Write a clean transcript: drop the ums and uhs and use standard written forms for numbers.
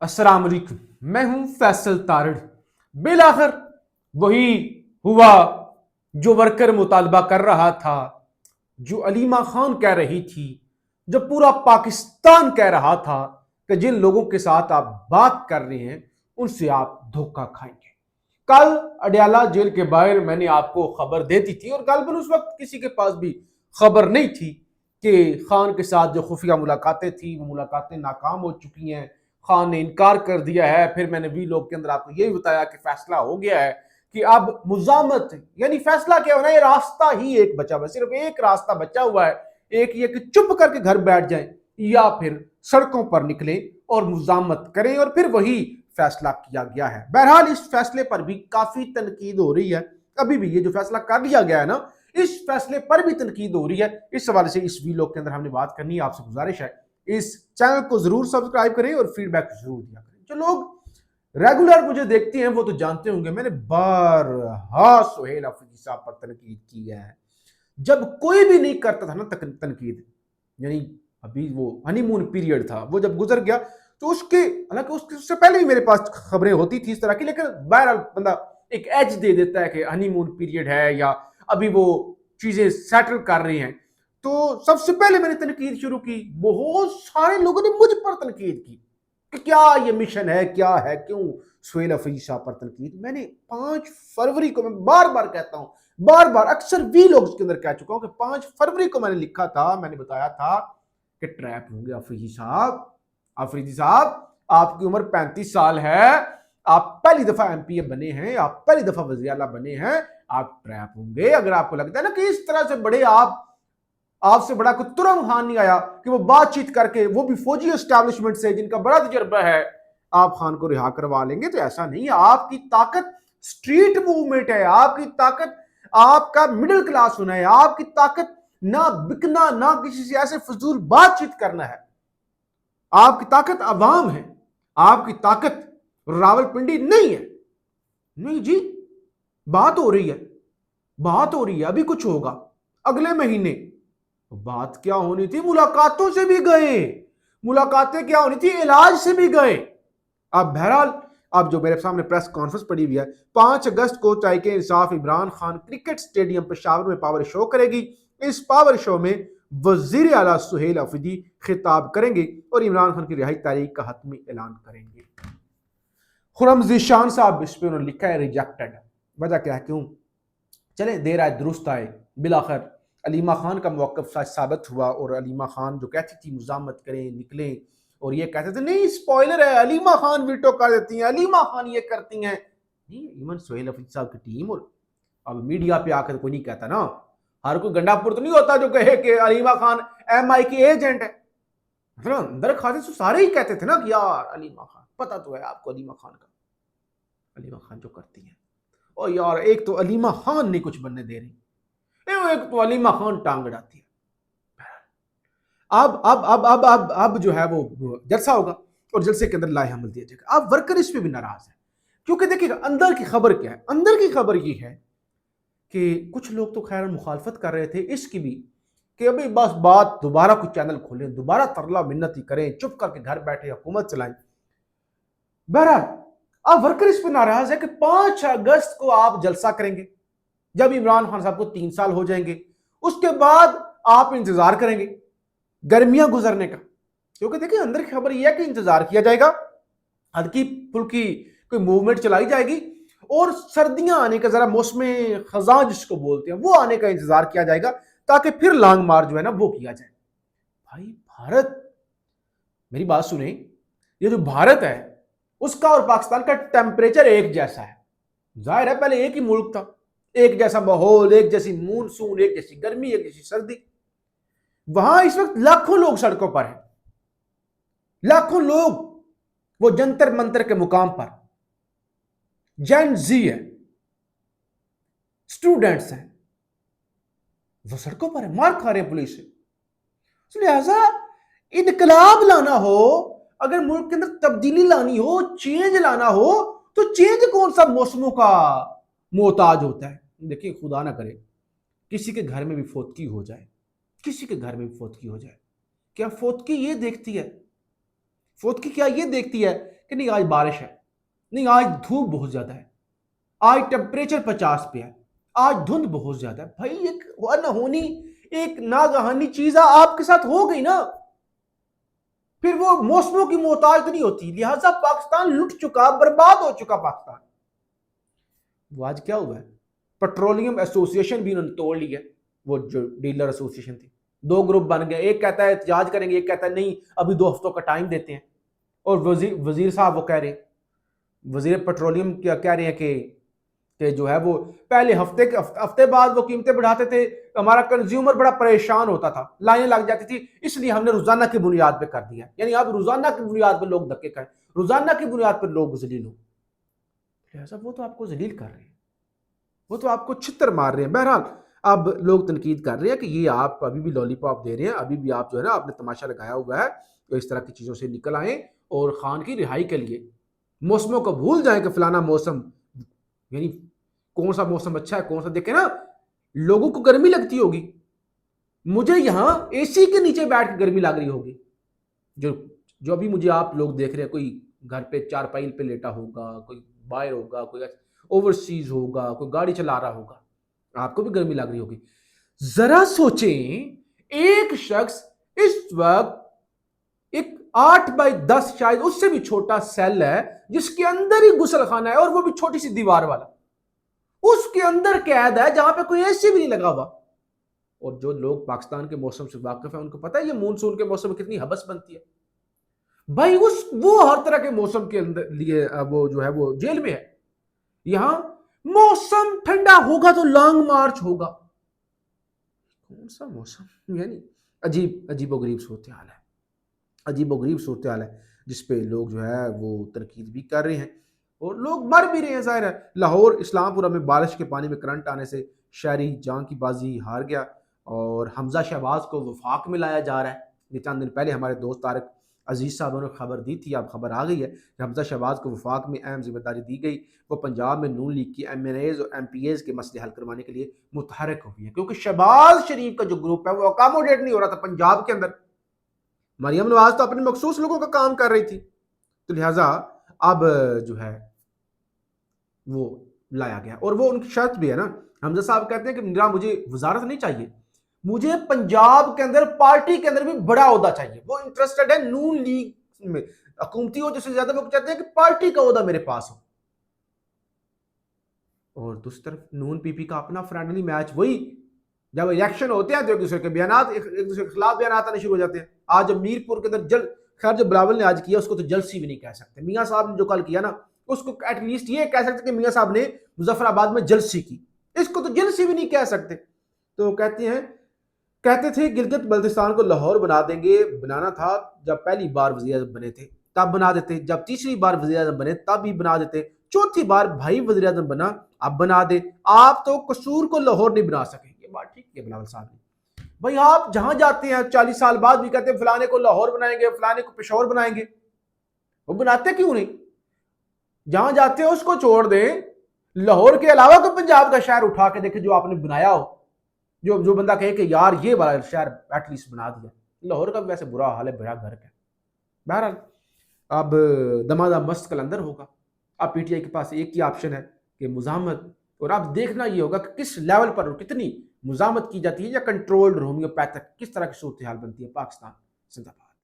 अस्सलाम वालेकुम। मैं हूं फैसल तारड़। बिलाखिर वही हुआ जो वर्कर मुतालबा कर रहा था, जो अलीमा खान कह रही थी, जो पूरा पाकिस्तान कह रहा था कि जिन लोगों के साथ आप बात कर रहे हैं उनसे आप धोखा खाएंगे। कल अडयाला जेल के बाहर मैंने आपको खबर दे दी थी और गालबन उस वक्त किसी के पास भी खबर नहीं थी कि खान के साथ जो खुफिया मुलाकातें थी वो मुलाकातें नाकाम हो चुकी हैं। खान ने इनकार कर दिया है। फिर मैंने वी लोग के अंदर आपको यही बताया कि फैसला हो गया है कि अब मुजामत यानी फैसला क्या होना है, रास्ता ही एक बचा हुआ है, सिर्फ एक रास्ता बचा हुआ है, एक ये कि चुप करके घर बैठ जाएं या फिर सड़कों पर निकले और मुजामत करें, और फिर वही फैसला किया गया है। बहरहाल इस फैसले पर भी काफी तनकीद हो रही है। अभी भी ये जो फैसला कर लिया गया है ना, इस फैसले पर भी तनकीद हो रही है। इस हवाले से इस वीलॉग के अंदर हमने बात करनी है। आपसे गुजारिश है इस चैनल को जरूर सब्सक्राइब करें और फीडबैक जरूर दिया करें। जो लोग रेगुलर मुझे देखते हैं वो तो जानते होंगे, मैंने बारहा सुहेल अफरीदी साहब पर तनकीद की है। जब कोई भी नहीं करता था ना तनकीद, यानी अभी वो हनीमून पीरियड था, वो जब गुजर गया तो उसके, हालांकि उससे पहले भी मेरे पास खबरें होती थी इस तरह की, लेकिन बहरहाल बंदा एक एज दे देता है कि हनीमून पीरियड है या अभी वो चीजें सेटल कर रही हैं। तो सबसे पहले मैंने तनकीद शुरू की, बहुत सारे लोगों ने मुझ पर तनकीद की कि क्या ये मिशन है, क्या है, क्यों सुहेल अफरीदी साहब पर तनकीद। मैंने 5 फरवरी को, मैं बार बार कहता हूं, बार बार अक्सर भी लोग उसके अंदर कह चुका हूं कि 5 फरवरी को मैंने लिखा था, मैंने बताया था कि ट्रैप होंगे अफरीदी साहब। अफरीदी साहब, आपकी उम्र 35 साल है, आप पहली दफा एमपीए बने हैं, आप पहली दफा वज़ीर आला बने हैं, आप ट्रैप होंगे। अगर आपको लगता है ना कि इस तरह से बड़े आपसे बड़ा कोई तुरंग खान नहीं आया कि वो बातचीत करके, वो भी फौजी एस्टैब्लिशमेंट से जिनका बड़ा तजर्बा है, आप खान को रिहा करवा लेंगे, तो ऐसा नहीं है। आपकी ताकत स्ट्रीट मूवमेंट है, आपकी ताकत आपका मिडिल क्लास होना है, आपकी ताकत ना बिकना, ना किसी से ऐसे फजूल बातचीत करना है। आपकी ताकत अवाम है, आपकी ताकत रावलपिंडी नहीं है। नहीं जी, बात हो रही है, बात हो रही है, अभी कुछ होगा अगले महीने। बात क्या होनी थी, मुलाकातों से भी गए, मुलाकातें क्या होनी थी, इलाज से भी गए। अब बहरहाल अब जो मेरे सामने प्रेस कॉन्फ्रेंस पड़ी हुई है, 5 अगस्त को तहरीक इंसाफ इमरान खान क्रिकेट स्टेडियम पेशावर में पावर शो करेगी। इस पावर शो में वजीर आला सुहेल अफरीदी खिताब करेंगे और इमरान खान की रिहाई तारीख का हतमी ऐलान करेंगे। खुरम जीशान साहब, इस पे उन्होंने लिखा है रिजेक्टेड। वजह क्या है, क्यों? चले देर आए दुरुस्त आए। बिलाखिर अलीमा खान का मौक़िफ़ सच साबित हुआ और अलीमा खान जो कहती थी मुजामत करें, निकलें, और ये कहते थे नहीं स्पॉइलर है, अलीमा खान वीटो कर देती हैं, अलीमा खान ये करती हैं। नहीं, इवन सुहेल अफरीदी साहब की टीम, और अब मीडिया पे आकर कोई नहीं कहता ना, हर कोई गंडापुर तो नहीं होता जो कहे कि अलीमा खान एमआई की एजेंट है। मतलब अंदर खाते तो सारे ही कहते थे ना कि यार अलीमा खान, पता तो है आपको अलीमा खान का, अलीमा खान जो करती है। और यार एक तो अलीमा खान नहीं कुछ बनने दे रही, एक तो अलीमा खान टांग अड़ाती है। अब जो है वो जलसा होगा और जलसे के अंदर लाहेमल दिया जाएगा। अब वर्कर इस पे भी नाराज है, क्योंकि देखिए अंदर की खबर क्या है, अंदर की खबर ये है कि कुछ लोग तो खैर मुखालफत कर रहे थे इसकी भी कि अभी बस बात दोबारा कुछ चैनल खोलें, दोबारा तरला मिन्नती करें, चुप करके घर बैठे हुकूमत चलाएं। बहरहाल अब वर्कर इस पे नाराज है कि 5 अगस्त को आप जलसा करेंगे, जब इमरान खान साहब को 3 साल हो जाएंगे, उसके बाद आप इंतजार करेंगे गर्मियां गुजरने का। क्योंकि देखिए अंदर की खबर यह है कि इंतजार किया जाएगा, हल्की फुल्की कोई मूवमेंट चलाई जाएगी और सर्दियां आने का, जरा मौसम खजां जिसको बोलते हैं, वो आने का इंतजार किया जाएगा ताकि फिर लॉन्ग मार्च जो है ना वो किया जाए। भाई भारत, मेरी बात सुने, ये जो भारत है उसका और पाकिस्तान का टेम्परेचर एक जैसा है। जाहिर है पहले एक ही मुल्क था, एक जैसा माहौल, एक जैसी मूनसून, एक जैसी गर्मी, एक जैसी सर्दी। वहां इस वक्त लाखों लोग सड़कों पर हैं, लाखों लोग वो जंतर मंतर के मुकाम पर, जेन जी है, स्टूडेंट्स हैं, वो सड़कों पर है, मार खा रहे हैं पुलिस से। लिहाजा इनकलाब लाना हो, अगर मुल्क के अंदर तब्दीली लानी हो, चेंज लाना हो, तो चेंज कौन सा मौसमों का मोहताज होता है। देखिए खुदा ना करे किसी के घर में भी फौतगी हो जाए, किसी के घर में भी फौतगी हो जाए, क्या फौतगी ये देखती है, फौतगी क्या ये देखती है کہ نہیں آج بارش ہے، نہیں آج دھوپ بہت زیادہ ہے، آج ٹیمپریچر 50 پہ ہے، آج دھند بہت زیادہ ہے. بھائی ایک انہونی ایک ناگہانی چیز آپ کے ساتھ ہو گئی نا، پھر وہ موسموں کی محتاج تو نہیں ہوتی. لہٰذا پاکستان لٹ چکا، برباد ہو چکا پاکستان. وہ آج کیا ہوا ہے، پیٹرولیم ایسوسی ایشن بھی انہوں نے توڑ لی ہے. وہ جو ڈیلر ایسوسی ایشن تھی، 2 گروپ بن گئے. ایک کہتا ہے احتجاج کریں گے، ایک کہتا ہے نہیں ابھی 2 ہفتوں کا ٹائم دیتے ہیں. اور وزیر صاحب وہ کہہ رہے ہیں، وزیر پیٹرولیم کیا کہہ رہے ہیں کہ جو ہے وہ پہلے ہفتے بعد وہ قیمتیں بڑھاتے تھے، ہمارا کنزیومر بڑا پریشان ہوتا تھا، لائنیں لگ جاتی تھی، اس لیے ہم نے روزانہ کی بنیاد پہ کر دیا. یعنی اب روزانہ کی بنیاد پہ لوگ دھکے کھائیں، روزانہ کی بنیاد پہ لوگ ذلیل ہوں. لہٰذا وہ تو آپ کو ذلیل کر رہے ہیں، وہ تو آپ کو چھتر مار رہے ہیں. بہرحال اب لوگ تنقید کر رہے ہیں کہ یہ آپ ابھی بھی لالی پاپ دے رہے ہیں، ابھی بھی آپ جو ہے نا آپ نے تماشا لگایا ہوا ہے. تو اس طرح کی چیزوں سے نکل آئیں اور خان کی رہائی کے لیے موسموں کو بھول جائیں کہ فلانا موسم، یعنی کون سا موسم اچھا ہے کون سا. دیکھیں نا لوگوں کو گرمی لگتی ہوگی، مجھے یہاں اے سی کے نیچے بیٹھ کے گرمی لگ رہی ہوگی. جو ابھی مجھے آپ لوگ دیکھ رہے ہیں، کوئی گھر پہ چارپائی پہ لیٹا ہوگا، کوئی باہر ہوگا، کوئی اوورسیز ہوگا، کوئی گاڑی چلا رہا ہوگا، آپ کو بھی گرمی لگ رہی ہوگی. ذرا سوچیں ایک شخص اس وقت ایک 8x10 شاید اس سے بھی چھوٹا سیل ہے جس کے اندر ہی غسل خانہ ہے، اور وہ بھی چھوٹی سی دیوار والا، اس کے اندر قید ہے جہاں پہ کوئی اے سی بھی نہیں لگا ہوا. اور جو لوگ پاکستان کے موسم سے واقف ہیں ان کو پتہ ہے یہ مونسون کے موسم میں کتنی حبس بنتی ہے. بھائی وہ ہر طرح کے موسم کے اندر لیے وہ جو ہے وہ جیل میں ہے. یہاں موسم ٹھنڈا ہوگا تو لانگ مارچ ہوگا. کون سا موسم، یعنی عجیب و غریب صورتحال ہے، عجیب و غریب صورتحال ہے جس پہ لوگ جو ہے وہ تنقید بھی کر رہے ہیں اور لوگ مر بھی رہے ہیں. ظاہر ہے لاہور اسلام پورہ میں بارش کے پانی میں کرنٹ آنے سے شہری جان کی بازی ہار گیا اور حمزہ شہباز کو وفاق میں لایا جا رہا ہے. یہ چند دن پہلے ہمارے دوست طارق عزیز صاحب نے خبر دی تھی، اب خبر آ گئی ہے کہ حمزہ شہباز کو وفاق میں اہم ذمہ داری دی گئی. وہ پنجاب میں نون لیگ کی ایم این ایز اور ایم پی ایز کے مسئلے حل کروانے کے لیے متحرک ہوئی ہے، کیونکہ شہباز شریف کا جو گروپ ہے وہ اکاموڈیٹ نہیں ہو رہا تھا پنجاب کے اندر. مریم نواز تو اپنے مخصوص لوگوں کا کام کر رہی تھی، تو لہٰذا اب جو ہے وہ لایا گیا. اور وہ ان کی شرط بھی ہے نا، حمزہ صاحب کہتے ہیں کہ میرا مجھے وزارت نہیں چاہیے، مجھے پنجاب کے اندر پارٹی کے اندر بھی بڑا عہدہ چاہیے. وہ انٹرسٹڈ ہے نون لیگ میں، حکومتی عہدے سے زیادہ وہ چاہتے ہیں کہ پارٹی کا عہدہ میرے پاس ہو. اور دوسری طرف نون پی پی کا اپنا فرینڈلی میچ، وہی جب الیکشن ہوتے ہیں تو ایک دوسرے کے بیانات، ایک دوسرے کے خلاف بیانات آنے شروع ہو جاتے ہیں. آج میر پور کے اندر خیر جو بلاول نے آج کیا اس کو تو جلسی بھی نہیں کہہ سکتے. میاں صاحب نے جو کل کیا نا اس کو ایٹ لیسٹ یہ کہہ سکتے کہ میاں صاحب نے مظفر آباد میں جلسی کی، اس کو تو جلسی بھی نہیں کہہ سکتے. تو کہتے تھے گلگت بلتستان کو لاہور بنا دیں گے. بنانا تھا جب پہلی بار وزیر اعظم بنے تھے تب بنا دیتے، جب تیسری بار وزیر اعظم بنے تب بھی بنا دیتے، چوتھی بار بھائی وزیر اعظم بنا اب بنا دے. آپ تو قصور کو لاہور نہیں بنا سکیں. یہ بات ٹھیک ہے بلاول صاحب نے. بھائی آپ جہاں جاتے ہیں 40 سال بعد بھی کہتے ہیں فلانے کو لاہور بنائیں گے، فلانے کو پشاور بنائیں گے. وہ بناتے کیوں نہیں؟ جہاں جاتے ہیں اس کو چھوڑ دیں. لاہور کے علاوہ کوئی پنجاب کا شہر اٹھا کے دیکھیں جو آپ نے بنایا ہو، جو بندہ کہے کہ یار یہ والا شہر ایٹ لیسٹ بنا دیا. لاہور کا بھی ویسے برا حال ہے، بڑا گھر ہے. بہرحال اب دمادم مست قلندر ہوگا. اب پی ٹی آئی کے پاس ایک ہی آپشن ہے کہ مزاحمت، اور اب دیکھنا یہ ہوگا کہ کس لیول پر کتنی مزاحمت کی جاتی ہے یا کنٹرولڈ ہومیوپیتھک کس طرح کی صورتحال بنتی ہے پاکستان زندہ باد.